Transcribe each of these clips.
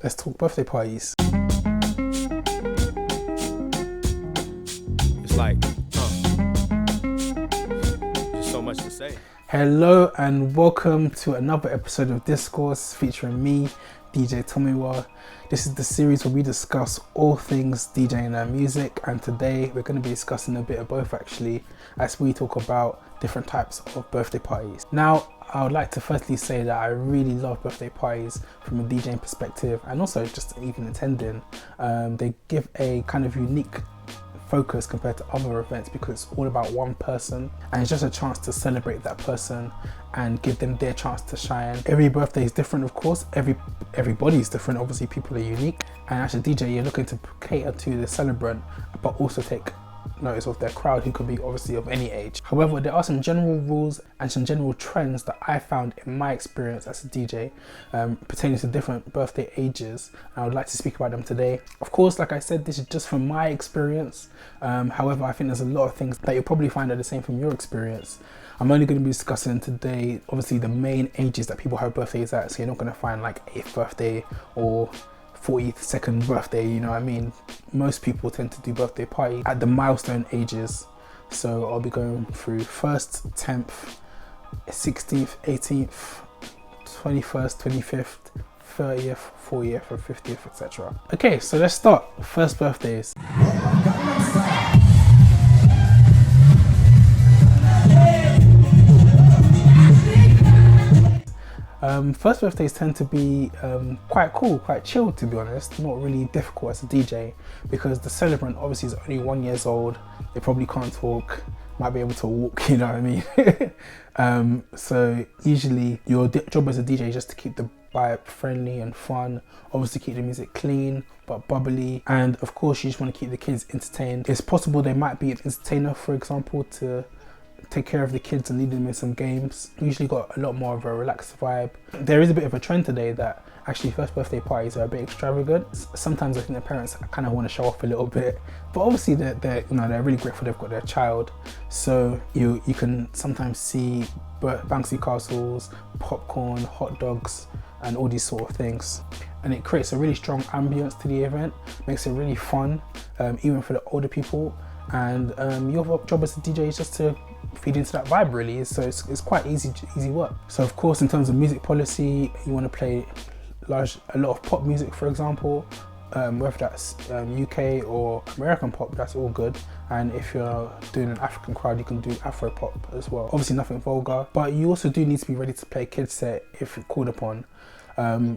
Let's talk birthday parties. It's like, there's so much to say. Hello and welcome to another episode of Discourse featuring me, DJ Tomiwa. This is the series where we discuss all things DJing and music, and today we're going to be discussing a bit of both actually, as we talk about different types of birthday parties. Now, I would like to firstly say that I really love birthday parties from a DJing perspective, and also just even attending. They give a kind of unique focus compared to other events because it's all about one person, and it's just a chance to celebrate that person and give them their chance to shine. Every birthday is different, of course. Everybody is different. Obviously, people are unique, and as a DJ, you're looking to cater to the celebrant, but also take notice of their crowd, who could be obviously of any age. However, there are some general rules and some general trends that I found in my experience as a DJ pertaining to different birthday ages, and I would like to speak about them today. Of course, like I said, this is just from my experience. However, I think there's a lot of things that you'll probably find are the same from your experience. I'm only going to be discussing today obviously the main ages that people have birthdays at, so you're not going to find like 8th birthday or 42nd birthday, you know what I mean? Most people tend to do birthday party at the milestone ages. So I'll be going through 1st, 10th, 16th, 18th, 21st, 25th, 30th, 40th, and 50th, etc. Okay, so let's start. First birthdays. First birthdays tend to be quite cool, quite chill, to be honest. Not really difficult as a DJ because the celebrant obviously is only 1 year old. They probably can't talk, might be able to walk, you know what I mean? So usually your job as a DJ is just to keep the vibe friendly and fun, obviously keep the music clean but bubbly, and of course you just want to keep the kids entertained. It's possible there might be an entertainer, for example, to take care of the kids and lead them in some games. Usually got a lot more of a relaxed vibe. There is a bit of a trend today that actually first birthday parties are a bit extravagant. Sometimes I think the parents kind of want to show off a little bit, but obviously they're really grateful they've got their child. So you can sometimes see bouncy castles, popcorn, hot dogs, and all these sort of things. And it creates a really strong ambience to the event, makes it really fun, even for the older people. And your job as a DJ is just to feed into that vibe, really. So it's quite easy work. So of course, in terms of music policy, you want to play a lot of pop music, for example, whether that's UK or American pop, that's all good. And if you're doing an African crowd, you can do Afro pop as well. Obviously nothing vulgar, but you also do need to be ready to play a kids set if called upon.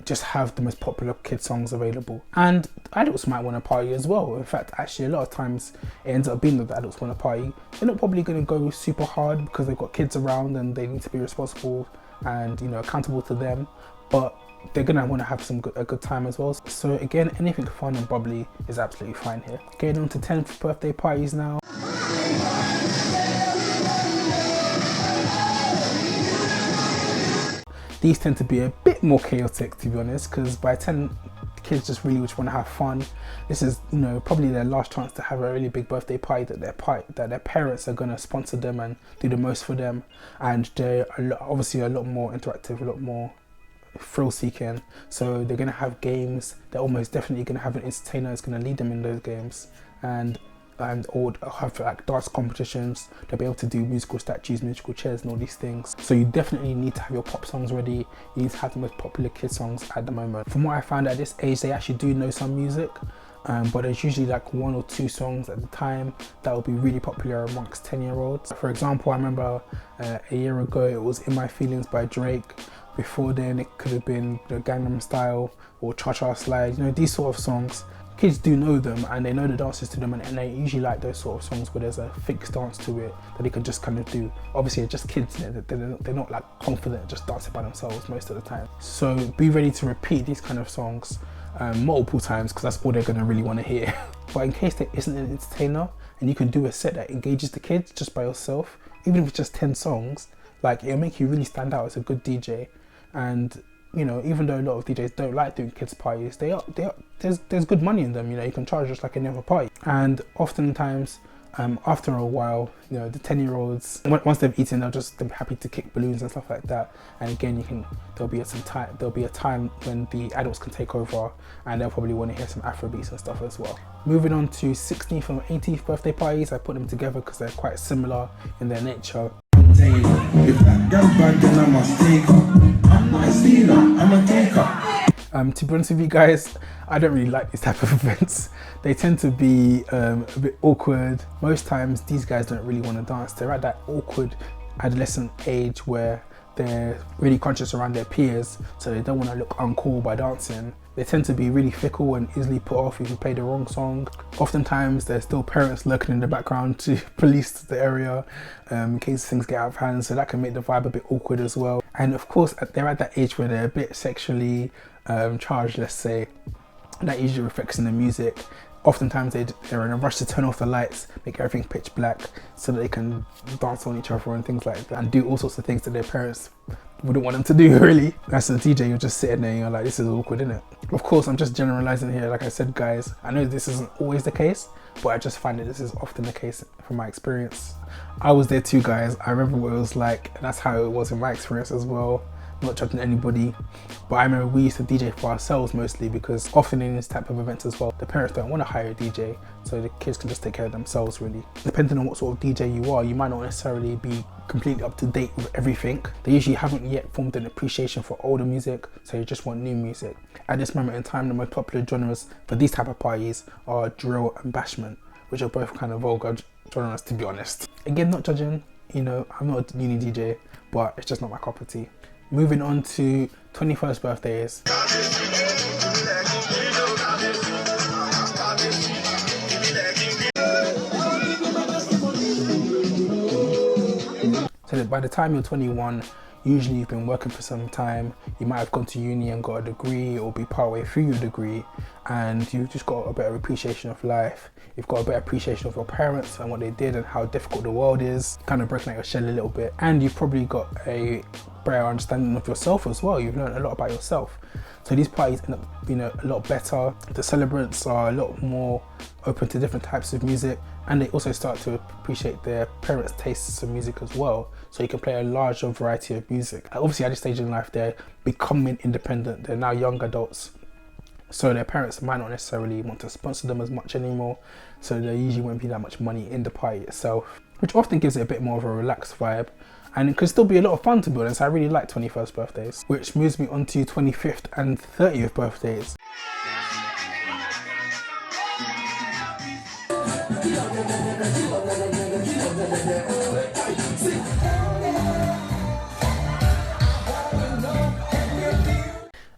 Just have the most popular kids songs available, and adults might want to party as well. In fact, actually a lot of times it ends up being that the adults want to party. They're not probably going to go super hard because they've got kids around and they need to be responsible and accountable to them, but they're going to want to have a good time as well. So again, anything fun and bubbly is absolutely fine here. Getting on to 10th birthday parties now. These tend to be a bit more chaotic, to be honest, because by 10, the kids just really want to have fun. This is, probably their last chance to have a really big birthday party that their parents are going to sponsor them and do the most for them. And they're obviously a lot more interactive, a lot more thrill-seeking. So they're going to have games. They're almost definitely going to have an entertainer that's going to lead them in those games, or have like dance competitions. They'll be able to do musical statues, musical chairs, and all these things. So you definitely need to have your pop songs ready. You need to have the most popular kids songs at the moment. From what I found at this age, they actually do know some music, but there's usually like 1 or 2 songs at the time that will be really popular amongst 10-year-olds. For example, I remember a year ago it was In My Feelings by Drake. Before then it could have been Gangnam Style or Cha Cha Slide, these sort of songs. Kids do know them and they know the dances to them, and they usually like those sort of songs where there's a fixed dance to it that they can just kind of do. Obviously they're just kids, they're not like confident just dancing by themselves most of the time. So be ready to repeat these kind of songs multiple times because that's all they're going to really want to hear. But in case there isn't an entertainer and you can do a set that engages the kids just by yourself, even if it's just 10 songs, like it'll make you really stand out as a good DJ. And even though a lot of DJs don't like doing kids parties, there's good money in them. You can charge just like any other party. And oftentimes After a while, you know, the 10-year-olds, once they've eaten, they'll be happy to kick balloons and stuff like that. And again, there'll be a time when the adults can take over, and they'll probably want to hear some Afrobeats and stuff as well. Moving on to 16th and 18th birthday parties, I put them together because they're quite similar in their nature. If that girl's bad, then I must take her. I'm not a stealer, I'm a taker. To be honest with you guys, I don't really like these type of events. They tend to be a bit awkward. Most times these guys don't really want to dance. They're at that awkward adolescent age where they're really conscious around their peers, so they don't want to look uncool by dancing. They tend to be really fickle and easily put off if you play the wrong song. Oftentimes there's still parents lurking in the background to police the area in case things get out of hand, so that can make the vibe a bit awkward as well. And of course they're at that age where they're a bit sexually charged, let's say. That usually reflects in the music. Oftentimes they're in a rush to turn off the lights, make everything pitch black so that they can dance on each other and things like that, and do all sorts of things that their parents wouldn't want them to do, really. As a DJ, you're just sitting there and you're like, this is awkward, isn't it? Of course, I'm just generalizing here. Like I said, guys, I know this isn't always the case, but I just find that this is often the case from my experience. I was there too, guys. I remember what it was like, and that's how it was in my experience as well. Not judging anybody, but I remember we used to DJ for ourselves mostly, because often in this type of events as well, the parents don't want to hire a DJ, so the kids can just take care of themselves, really. Depending on what sort of DJ you are, you might not necessarily be completely up to date with everything. They usually haven't yet formed an appreciation for older music, so you just want new music. At this moment in time, the most popular genres for these type of parties are drill and bashment, which are both kind of vulgar genres, to be honest. Again, not judging, you know, I'm not a uni DJ, but it's just not my cup of tea. Moving on to 21st birthdays. So by the time you're 21, usually you've been working for some time, you might have gone to uni and got a degree or be partway through your degree, and you've just got a better appreciation of life. You've got a better appreciation of your parents and what they did and how difficult the world is, kind of breaking out your shell a little bit. And you've probably got a better understanding of yourself as well. You've learned a lot about yourself. So these parties end up being a lot better. The celebrants are a lot more open to different types of music, and they also start to appreciate their parents' tastes in music as well. So you can play a larger variety of music. Obviously at this stage in life, they're becoming independent. They're now young adults. So their parents might not necessarily want to sponsor them as much anymore. So there usually won't be that much money in the party itself, which often gives it a bit more of a relaxed vibe. And it could still be a lot of fun, to be honest. I really like 21st birthdays, which moves me on to 25th and 30th birthdays.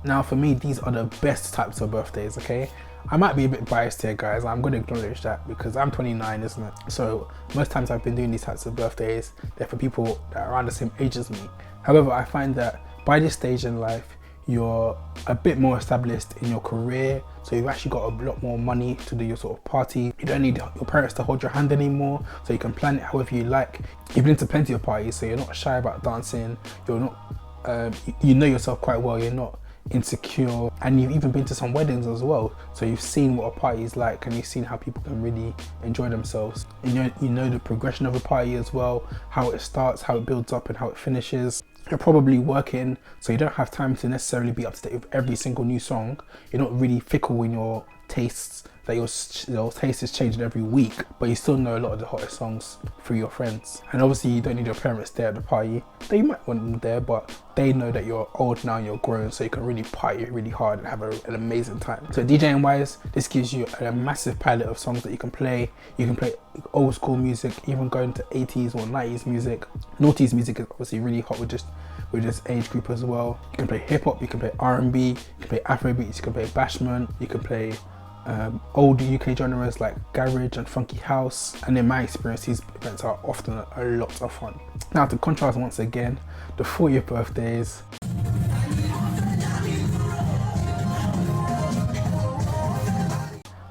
Now for me, these are the best types of birthdays, okay? I might be a bit biased here, guys. I'm going to acknowledge that because I'm 29, isn't it? So most times I've been doing these types of birthdays, they're for people that are around the same age as me. However, I find that by this stage in life, you're a bit more established in your career, so you've actually got a lot more money to do your sort of party. You don't need your parents to hold your hand anymore, so you can plan it however you like. You've been to plenty of parties, so you're not shy about dancing. You're not, you know yourself quite well. You're not insecure, and you've even been to some weddings as well, so you've seen what a party is like, and you've seen how people can really enjoy themselves. You know the progression of a party as well, how it starts, how it builds up, and how it finishes. You're probably working, so you don't have time to necessarily be up to date with every single new song. You're not really fickle in your tastes, that your taste is changing every week, but you still know a lot of the hottest songs through your friends. And obviously you don't need your parents there at the party. They might want them there, but they know that you're old now and you're grown, so you can really party really hard and have an amazing time. So DJing wise, this gives you a massive palette of songs that you can play. You can play old school music, even going to 80s or 90s music. Noughties music is obviously really hot with this age group as well. You can play hip hop, you can play R&B, you can play Afrobeats, you can play bashment, you can play old UK genres like garage and funky house, and in my experience these events are often a lot of fun. Now to contrast once again, the 40th birthdays.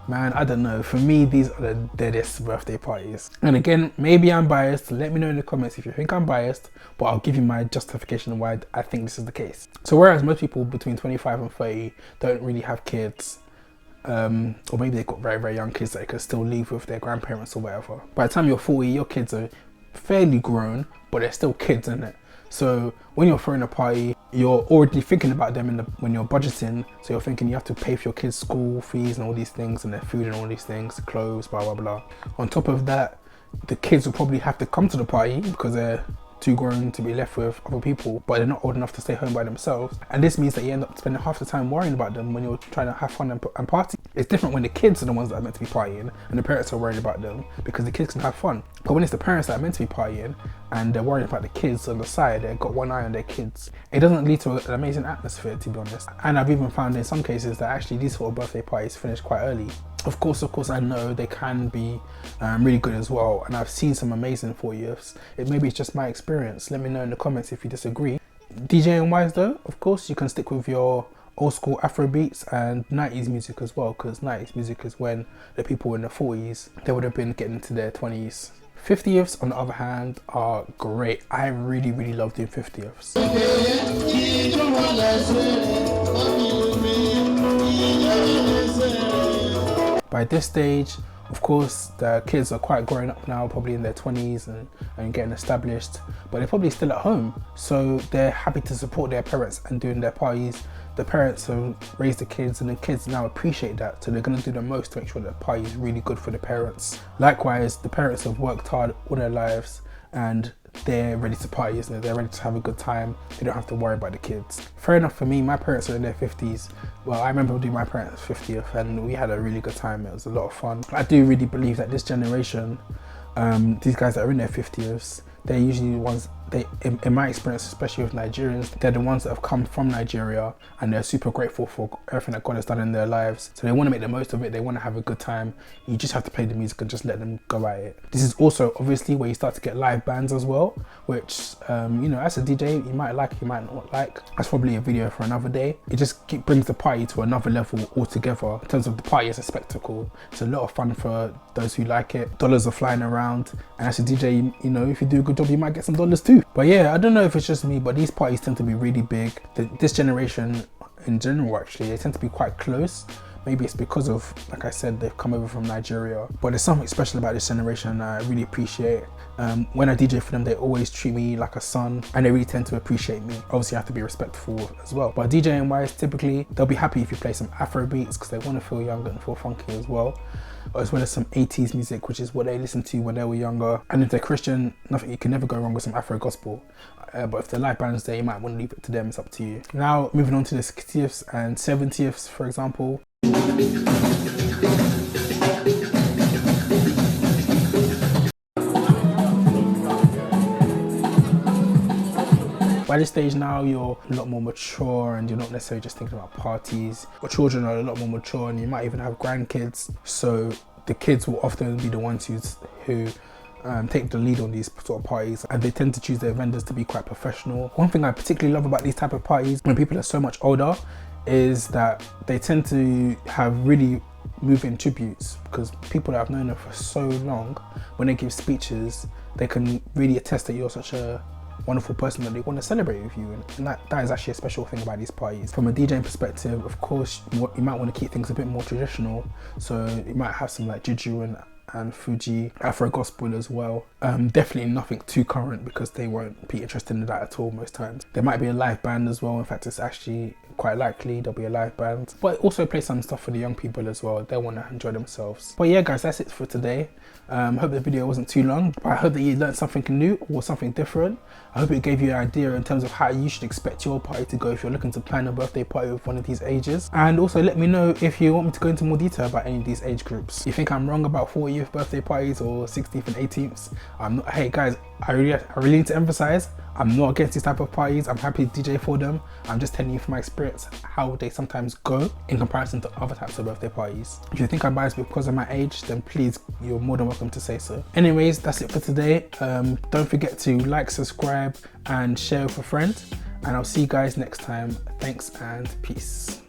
Man, I don't know, for me these are the deadest birthday parties. And again, maybe I'm biased. Let me know in the comments if you think I'm biased, but I'll give you my justification on why I think this is the case. So whereas most people between 25 and 30 don't really have kids, or maybe they've got very, very young kids that they can still leave with their grandparents or whatever. By the time you're 40, your kids are fairly grown, but they're still kids, isn't it? So when you're throwing a party, you're already thinking about them when you're budgeting. So you're thinking you have to pay for your kids' school fees and all these things, and their food and all these things, clothes, blah, blah, blah. On top of that, the kids will probably have to come to the party because they're too grown to be left with other people, but they're not old enough to stay home by themselves. And this means that you end up spending half the time worrying about them when you're trying to have fun and party. It's different when the kids are the ones that are meant to be partying and the parents are worried about them, because the kids can have fun. But when it's the parents that are meant to be partying and they're worried about the kids on the side, they've got one eye on their kids, it doesn't lead to an amazing atmosphere, to be honest. And I've even found in some cases that actually these sort of birthday parties finish quite early. Of course, I know they can be really good as well, and I've seen some amazing 40ths. Maybe it's just my experience. Let me know in the comments if you disagree. DJing wise though, of course, you can stick with your old school Afro beats and 90s music as well, because 90s music is when the people in the 40s, they would have been getting into their 20s. 50ths, on the other hand, are great. I really, really love doing 50ths. By this stage, of course, the kids are quite grown up now, probably in their 20s and getting established, but they're probably still at home. So they're happy to support their parents and doing their parties. The parents have raised the kids and the kids now appreciate that. So they're going to do the most to make sure that the party is really good for the parents. Likewise, the parents have worked hard all their lives and they're ready to party, isn't it? They're ready to have a good time. They don't have to worry about the kids. Fair enough for me, my parents are in their 50s. Well, I remember doing my parents' 50th and we had a really good time. It was a lot of fun. I do really believe that this generation, these guys that are in their 50ths, they're usually the ones, in my experience, especially with Nigerians, they're the ones that have come from Nigeria and they're super grateful for everything that God has done in their lives. So they want to make the most of it. They want to have a good time. You just have to play the music and just let them go at it. This is also obviously where you start to get live bands as well, which, you know, as a DJ, you might like, you might not like. That's probably a video for another day. It just brings the party to another level altogether. In terms of the party as a spectacle, it's a lot of fun for those who like it. Dollars are flying around, and as a DJ, you know, if you do a good job, you might get some dollars too. But yeah, I don't know if it's just me, but these parties tend to be really big. This generation in general, actually, they tend to be quite close. Maybe it's because of, like I said, they've come over from Nigeria. But there's something special about this generation I really appreciate. When I DJ for them, they always treat me like a son and they really tend to appreciate me. Obviously, I have to be respectful as well. But DJing wise, typically, they'll be happy if you play some Afro beats because they want to feel young and feel funky as well. As well as some 80s music, which is what they listened to when they were younger. And if they're Christian, nothing, you can never go wrong with some Afro gospel. But if they're live bands there, you might want to leave it to them, it's up to you. Now, moving on to the 60ths and 70ths, for example. By this stage now, you're a lot more mature and you're not necessarily just thinking about parties. Your children are a lot more mature and you might even have grandkids. So the kids will often be the ones who take the lead on these sort of parties, and they tend to choose their vendors to be quite professional. One thing I particularly love about these type of parties, when people are so much older, is that they tend to have really moving tributes, because people that have known them for so long, when they give speeches, they can really attest that you're such a wonderful person that they want to celebrate with you, and that is actually a special thing about these parties. From a DJing perspective, of course, you might want to keep things a bit more traditional, so you might have some like Juju and Fuji, Afro gospel as well. Definitely nothing too current because they won't be interested in that at all most times. There might be a live band as well. In fact, it's actually quite likely there'll be a live band, but also play some stuff for the young people as well. They want to enjoy themselves. But yeah guys, that's it for today. Hope the video wasn't too long, but I hope that you learned something new or something different. I hope it gave you an idea in terms of how you should expect your party to go if you're looking to plan a birthday party with one of these ages. And also let me know if you want me to go into more detail about any of these age groups. You think I'm wrong about 40th birthday parties or 60th and 18th? I'm not. Hey guys, I really need to emphasize, I'm not against these type of parties. I'm happy to DJ for them. I'm just telling you from my experience how they sometimes go in comparison to other types of birthday parties. If you think I'm biased because of my age, then please, you're more than welcome to say so. Anyways, that's it for today. Don't forget to like, subscribe and share with a friend, and I'll see you guys next time. Thanks and peace.